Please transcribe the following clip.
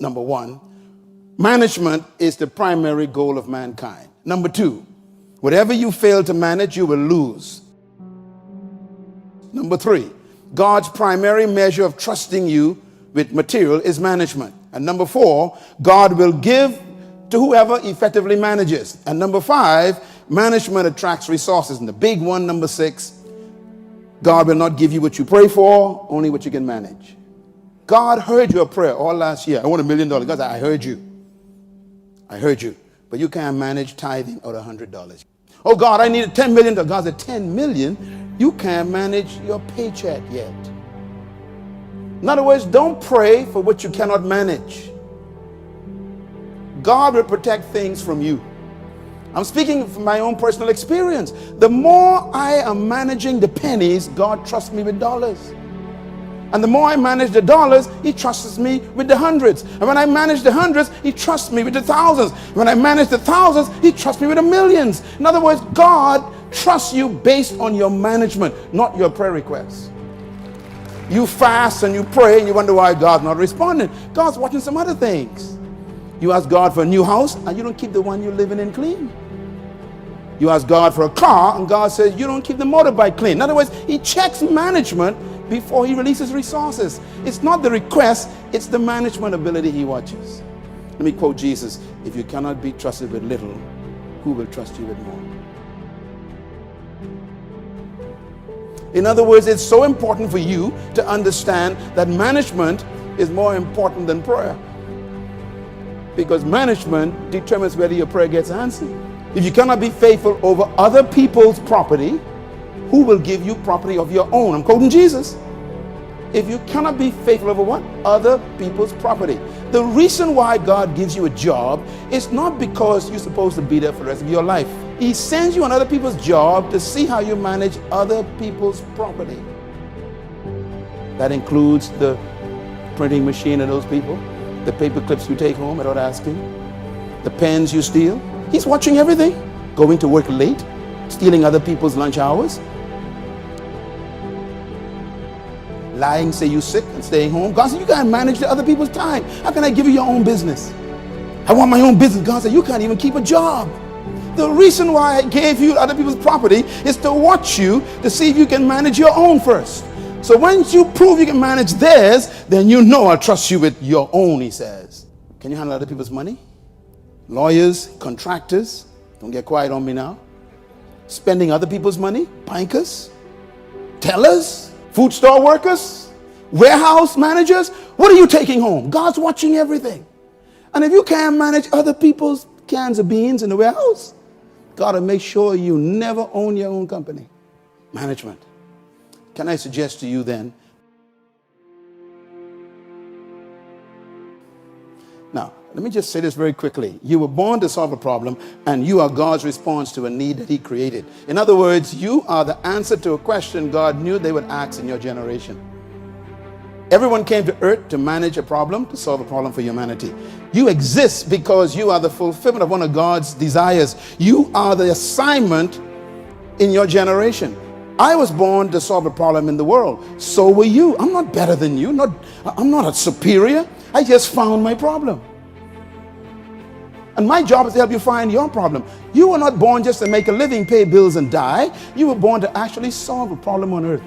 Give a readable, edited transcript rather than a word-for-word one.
number one. Management is the primary goal of mankind. Number two, whatever you fail to manage, you will lose. Number three, God's primary measure of trusting you with material is management. And number four, God will give to whoever effectively manages. And number five, management attracts resources. And the big one, number six, God will not give you what you pray for, only what you can manage. God heard your prayer all last year. I want $1 million. God said, I heard you. I heard you. But you can't manage tithing out $100. Oh God, I need $10 million. God said, $10 million? You can't manage your paycheck yet. In other words, don't pray for what you cannot manage. God will protect things from you. I'm speaking from my own personal experience. The more I am managing the pennies, God trusts me with dollars. And the more I manage the dollars, he trusts me with the hundreds. And when I manage the hundreds, he trusts me with the thousands. When I manage the thousands, he trusts me with the millions. In other words, God trusts you based on your management, not your prayer requests. You fast and you pray and you wonder why God's not responding. God's watching some other things. You ask God for a new house and you don't keep the one you're living in clean. You ask God for a car and God says you don't keep the motorbike clean. In other words, he checks management before he releases resources. It's not the request, it's the management ability he watches. Let me quote Jesus, if you cannot be trusted with little, who will trust you with more? In other words, it's so important for you to understand that management is more important than prayer. Because management determines whether your prayer gets answered. If you cannot be faithful over other people's property, who will give you property of your own? I'm quoting Jesus. If you cannot be faithful over what? Other people's property. The reason why God gives you a job is not because you're supposed to be there for the rest of your life. He sends you on other people's job to see how you manage other people's property. That includes the printing machine of those people, the paper clips you take home without asking, the pens you steal. He's watching everything. Going to work late, stealing other people's lunch hours, lying, say you're sick and staying home. God said, you can't manage the other people's time. How can I give you your own business? I want my own business. God said, you can't even keep a job. The reason why I gave you other people's property is to watch you to see if you can manage your own first. So once you prove you can manage theirs, then you know I'll trust you with your own, he says. Can you handle other people's money? Lawyers, contractors, don't get quiet on me now. Spending other people's money, bankers, tellers, food store workers, warehouse managers. What are you taking home? God's watching everything. And if you can't manage other people's cans of beans in the warehouse, God will make sure you never own your own company. Management. Can I suggest to you then? Now, let me just say this very quickly. You were born to solve a problem, and you are God's response to a need that he created. In other words, you are the answer to a question God knew they would ask in your generation. Everyone came to earth to manage a problem, to solve a problem for humanity. You exist because you are the fulfillment of one of God's desires. You are the assignment in your generation. I was born to solve a problem in the world. So were you. I'm not better than you. I'm not a superior. I just found my problem. And my job is to help you find your problem. You were not born just to make a living, pay bills, and die. You were born to actually solve a problem on earth.